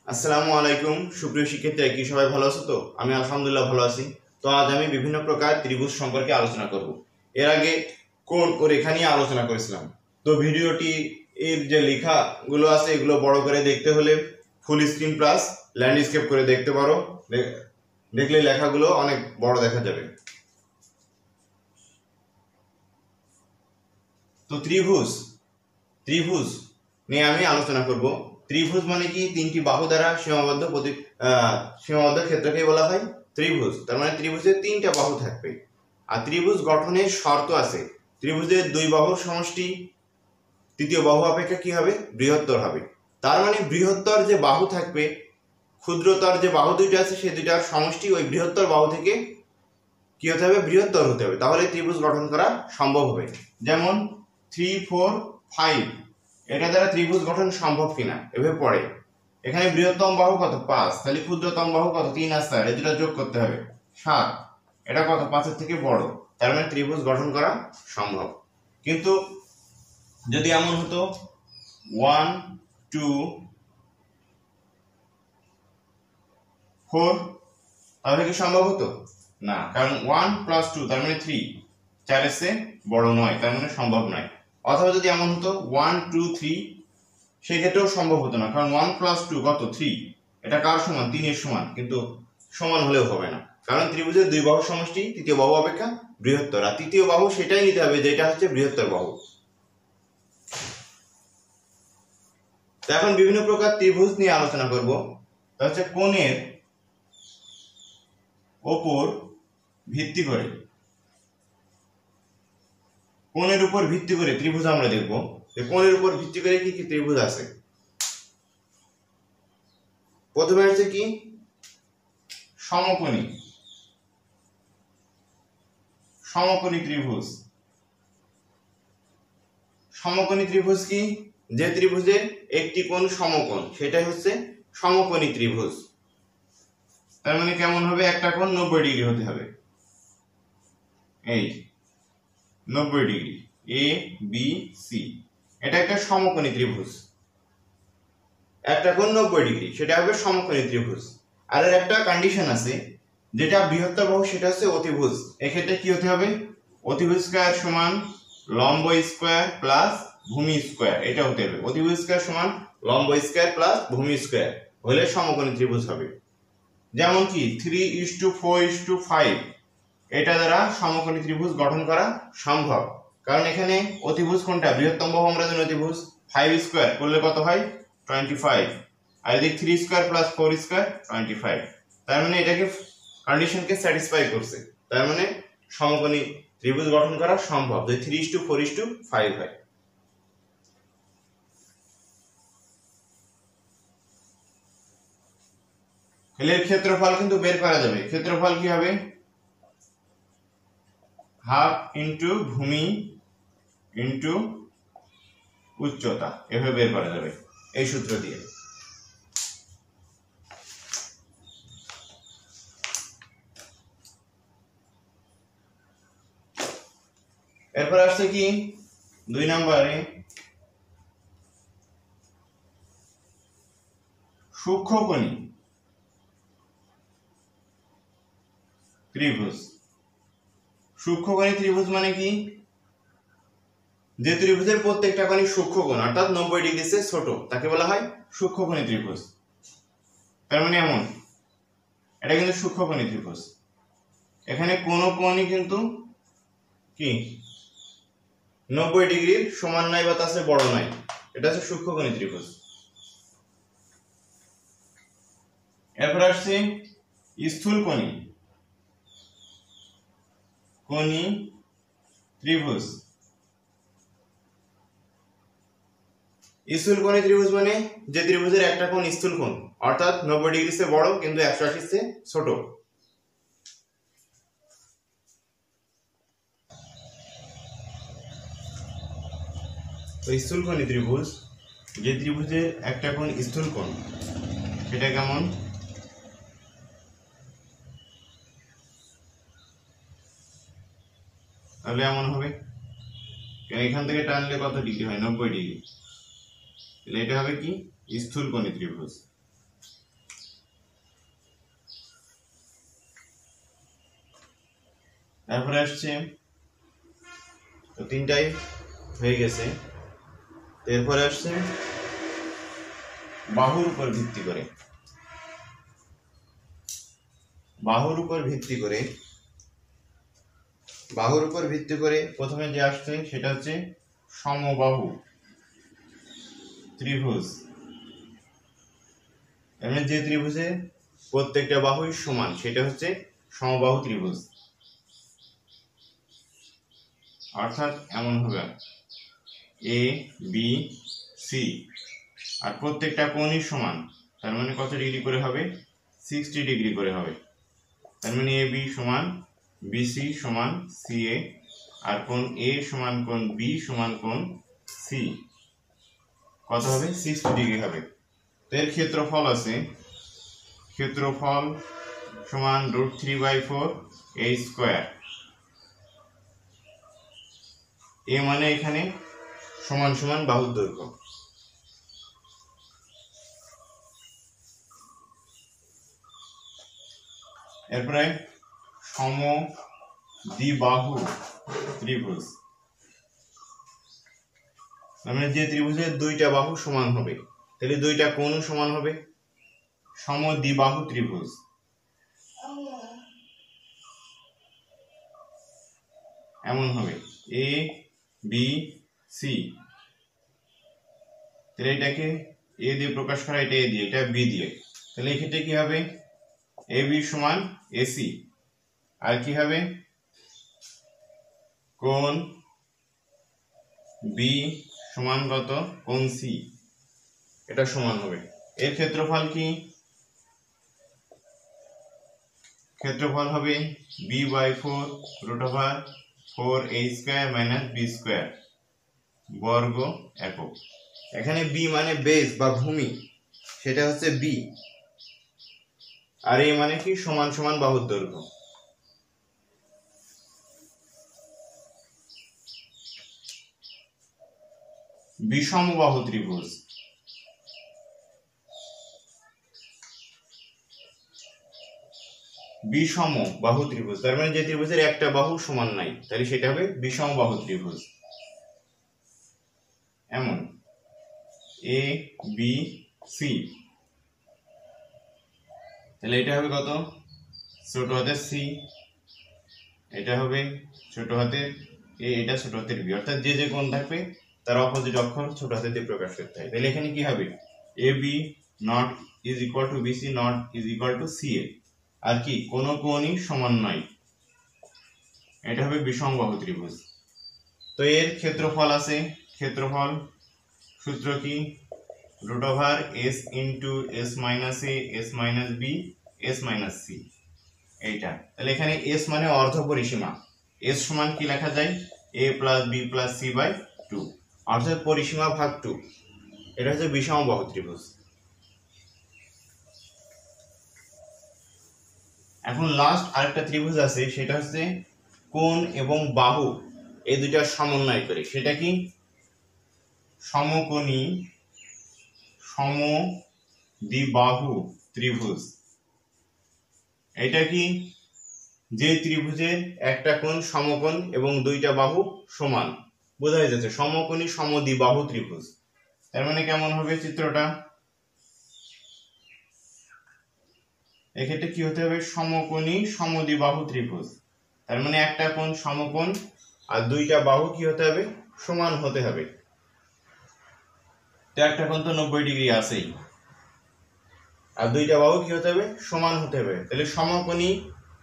আসসালামু আলাইকুম সুপ্রিয় শিক্ষার্থীরা, কি সবাই ভালো আছো? তো আমি আলহামদুলিল্লাহ ভালো আছি। তো আজ আমি বিভিন্ন প্রকার ত্রিভুজ সম্পর্কে আলোচনা করব। এর আগে কোণ ও রেখা নিয়ে আলোচনা করেছিলাম। তো ভিডিওটি এর যে লেখাগুলো আছে এগুলো বড় করে দেখতে হলে ফুল স্ক্রিন প্লাস ল্যান্ডস্কেপ করে দেখতে পারো, দেখলে লেখাগুলো অনেক বড় দেখা যাবে। তো ত্রিভুজ ত্রিভুজ নিয়ে আমি আলোচনা করব। ত্রিভুজ মানে কি? তিনটি বাহু দ্বারা সীমাবদ্ধ ক্ষেত্রকে বলা হয় ত্রিভুজ। তার মানে ত্রিভুজের তিনটা বাহু থাকবে। আর ত্রিভুজ গঠনের শর্ত আছে। ত্রিভুজের দুই বাহুর সমষ্টি তৃতীয় বাহু অপেক্ষা কি হবে? বৃহত্তর হবে। তার মানে বৃহত্তর যে বাহু থাকবে, ক্ষুদ্রতর যে বাহু দুইটা আছে সেই দুইটার সমষ্টি ওই বৃহত্তর বাহু থেকে কি হতে হবে? বৃহত্তর হতে হবে। তাহলে ত্রিভুজ গঠন করা সম্ভব হবে। যেমন 3, 4, 5 এটা দ্বারা ত্রিভুজ গঠন সম্ভব কিনা এভাবে পড়ে। এখানে বৃহত্তম বাহু কত? 5। তাহলে ক্ষুদ্রতম বাহু কত? 3 আর 4, এই দুটো যোগ করতে হবে 7। এটা কত? 5 এর থেকে বড়। তার মানে ত্রিভুজ গঠন করা সম্ভব। কিন্তু যদি এমন হতো 1, 2, 4 তাহলে কি সম্ভব হতো? না, কারণ 1 + 2 তার মানে 3, 4 এর চেয়ে বড় নয়, তার মানে সম্ভব নয়। অথবা যদি এমন হতো 1, 2, 3 সেক্ষেত্রেও সম্ভব হতো না, কারণ 1 + 2 কত? 3। এটা কার সমান? 3 এর সমান, কিন্তু সমান হলেও হবে না, কারণ ত্রিভুজের দুই বাহুর সমষ্টি তৃতীয় বাহু অপেক্ষা বৃহত্তর। আর তৃতীয় বাহু সেটাই নিতে হবে যেটা হচ্ছে বৃহত্তর বাহু। তো এখন বিভিন্ন প্রকার ত্রিভুজ নিয়ে আলোচনা করব। তা হচ্ছে কোণের ওপর ভিত্তি করে, কোণের উপর ভিত্তি করে ত্রিভুজ আমরা দেখব। কোণের উপর ভিত্তি করে কি কি ত্রিভুজ আছে। প্রথমে হচ্ছে কি? সমকোণী ত্রিভুজ। সমকোণী ত্রিভুজ কি? যে ত্রিভুজের একটি কোণ সমকোণ সেটাই হচ্ছে সমকোণী ত্রিভুজ। তার মানে কেমন হবে? একটা কোণ 90 ডিগ্রি হতে হবে। এই 90 ডিগ্রি এ বি সি, এটা একটা সমকোণী ত্রিভুজ। একটা কোণ 90 ডিগ্রি, সেটা হবে সমকোণী ত্রিভুজ। আর এর একটা কন্ডিশন আছে, যেটা বৃহত্তর বাহু সেটা হচ্ছে অতিভুজ। এক্ষেত্রে কি হতে হবে? অতিভুজ স্কয়ার সমান লম্ব স্কয়ার প্লাস ভূমি স্কয়ার, এটা হতে হবে। অতিভুজ স্কয়ার সমান লম্ব স্কয়ার প্লাস ভূমি স্কয়ার হলে সমকোণী ত্রিভুজ হবে। যেমন কি 3:4:5 এটা দ্বারা সমকোণী ত্রিভুজ গঠন করা সম্ভব, কারণ এখানে অতিভুজ কোনটা? বৃহত্তম বাহু আমরা জানি অতিভুজ। 5 স্কয়ার করলে কত হয়? 25। আর এদিক 3 স্কয়ার প্লাস 4 স্কয়ার 25। তার মানে এটাকে কন্ডিশনকে স্যাটিসফাই করছে। তার মানে সমকোণী ত্রিভুজ গঠন করা সম্ভব যদি 3:4:5 হয়। এর ক্ষেত্রফল কিন্তু বের করা যাবে। ক্ষেত্রফল কি হবে? হাফ ইন্টু ভূমি ইন্টু উচ্চতা, এভাবে বের করা যাবে এই সূত্র দিয়ে। এরপর আসছে কি 2 নম্বরে সূক্ষ্মকোণী ত্রিভুজ। সূক্ষ্মকোণী ত্রিভুজ মানে কি? যে ত্রিভুজের প্রত্যেকটা কোণই সূক্ষ্মকোণ অর্থাৎ 90 ডিগ্রি চেয়ে ছোট তাকে বলা হয় সূক্ষ্মকোণী ত্রিভুজ। তার মানে এমন, এটা কিন্তু সূক্ষ্মকোণী ত্রিভুজ। এখানে কোনো কোণই কিন্তু কি 90 ডিগ্রির সমান নয় বা তার চেয়ে বড় নয়, এটা হচ্ছে সূক্ষ্মকোণী ত্রিভুজ। এরপর আসছে স্থূলকোণী ত্রিভুজ। স্থূলকোণী ত্রিভুজ মানে যে ত্রিভুজের একটা কোণ স্থূল কোণ অর্থাৎ 90 ডিগ্রি চেয়ে বড় কিন্তু 180 চেয়ে ছোট। তো স্থূলকোণী ত্রিভুজ, যে ত্রিভুজের একটা কোণ স্থূল কোণ সেটা কেমন? তাহলে এমন হবে, এখান থেকে টানলে কত ডিগ্রি হয়? 90 ডিগ্রি। তাহলে এটা হবে কি? স্থূলকোণী ত্রিভুজ। তারপরে আসছে, তো তিনটাই হয়ে গেছে। এরপরে আসছে বাহুর উপর ভিত্তি করে। বাহুর উপর ভিত্তি করে প্রথমে যে আসছে সেটা হচ্ছে সমবাহু ত্রিভুজ। এমনি যে ত্রিভুজে প্রত্যেকটা বাহুই সমান সেটা হচ্ছে সমবাহু ত্রিভুজ। অর্থাৎ এমন হবে এ বি সি, আর প্রত্যেকটা কোণই সমান, তার মানে কত ডিগ্রি করে হবে? 60 ডিগ্রি করে হবে। তার মানে এ বি সমান বিসি সমান সিএ, আর কোণ এ সমান কোণ বি সমান কোণ সি কত হবে? 60 ডিগ্রি হবে। তো এর ক্ষেত্রফল আছে, ক্ষেত্রফল সমান √3/4 a স্কয়ার। এ মানে এখানে সমান সমান বাহুর দৈর্ঘ্য। এরপরে সমদ্বিবাহু ত্রিভুজ, মানে যে ত্রিভুজের দুইটা বাহু সমান হবে, তাহলে দুইটা কোণও সমান হবে। সমদ্বিবাহু ত্রিভুজ এমন হবে এ বি সি, তাহলে এটাকে এ দিয়ে প্রকাশ করা, এটা এ দিয়ে, এটা বি দিয়ে, তাহলে এই ক্ষেত্রে কি হবে? এ বি সমান এসি, আর কি হবে? কোণ বি সমান কত? কোণ সি, এটা সমান হবে। এর ক্ষেত্রফল কি? ক্ষেত্রফল হবে b/4 √4a² - b² বর্গ একক। এখানে বি মানে বেস বা ভূমি, সেটা হচ্ছে বি, আর এ মানে কি? সমান সমান বাহুর দৈর্ঘ্য। বিষমবাহু ত্রিভুজ, বিষমবাহু ত্রিভুজ তার মানে যে ত্রিভুজের একটা বাহু সমান নাই, তাহলে সেটা হবে বিষমবাহু ত্রিভুজ। এমন এ বি সি, তাহলে এটা হবে কত? ছোট হাতের সি, এটা হবে ছোট হাতের এ, এটা ছোট হাতের বি, অর্থাৎ যে যে কোণ থাকবে তার অপোজিট অক্ষর ছোট হাতে দিয়ে প্রকাশ করতে হয়। তাহলে এখানে কি হবে? A B not is equal to BC not is equal to C A, আর কি কোনো কোণই সমান নয়, এটা হবে বিষমবাহু ত্রিভুজ। তো এর ক্ষেত্রফল আছে, ক্ষেত্রফল সূত্র কি? √s * s - a s - b s - c, এইটা। তাহলে এখানে s মানে অর্ধ পরিসীমা, s সমান কি লেখা যায়? a + b + c/2, অর্থাৎ পরিসীমা ভাগ 2। এটা হচ্ছে বিষমবাহু ত্রিভুজ। এখন লাস্ট আরেকটা ত্রিভুজ আছে, সেটা হচ্ছে কোণ এবং বাহু এই দুইটা সমন্বয় করে, সেটা কি? সমকোণী সমদ্বিবাহু ত্রিভুজ। এটা কি? যে ত্রিভুজের একটা কোণ সমকোণ এবং দুইটা বাহু সমান, বোঝাই যাচ্ছে সমকোণী সমদ্বিবাহু ত্রিভুজ। তার মানে কেমন হবে চিত্রটা? এক্ষেত্রে কি হতে হবে? সমকোণী সমদ্বিবাহু ত্রিভুজ, তার মানে একটা কোণ সমকোণ আর দুইটা বাহু কি হতে হবে? সমান হতে হবে। তো একটা কোণ তো 90 ডিগ্রি আছেই, আর দুইটা বাহু কি হতে হবে? সমান হতে হবে। তাহলে সমকোণী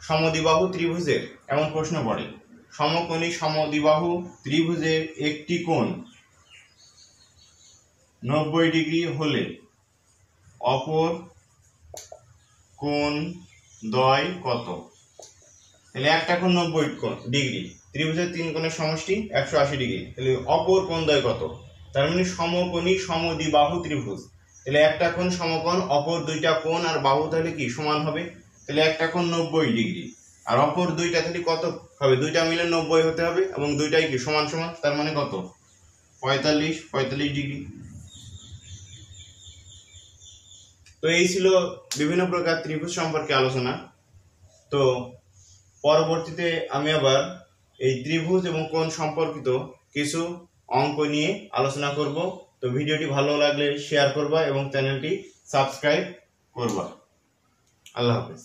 সমদ্বিবাহু ত্রিভুজের এমন প্রশ্ন পড়ে, সমকোণী সমদ্বিবাহু ত্রিভুজের একটি কোণ 90 ডিগ্রি হলে অপর কোণ দ্বয় কত? তাহলে একটা কোণ 90 ডিগ্রি, ত্রিভুজের তিন কোণের সমষ্টি 180 ডিগ্রি, তাহলে অপর কোণ দ্বয় কত? তার মানে সমকোণী সমদ্বিবাহু ত্রিভুজ, তাহলে একটা কোণ সমকোণ, অপর দুইটা কোণ আর বাহু তাহলে কি সমান হবে? তাহলে একটা কোণ 90 ডিগ্রি আর অপর দুইটা তাহলে কত হবে? দুইটা মিলে 90 হতে হবে এবং দুইটাই কি সমান সমান, তার মানে কত? 45 ডিগ্রি। তো এই ছিল বিভিন্ন প্রকার ত্রিভুজ সম্পর্কে আলোচনা। তো পরবর্তীতে আমি আবার এই ত্রিভুজ এবং কোণ সম্পর্কিত কিছু অঙ্ক নিয়ে আলোচনা করব। তো ভিডিওটি ভালো লাগলে শেয়ার করবা এবং চ্যানেলটি সাবস্ক্রাইব করবা। আল্লাহ হাফেজ।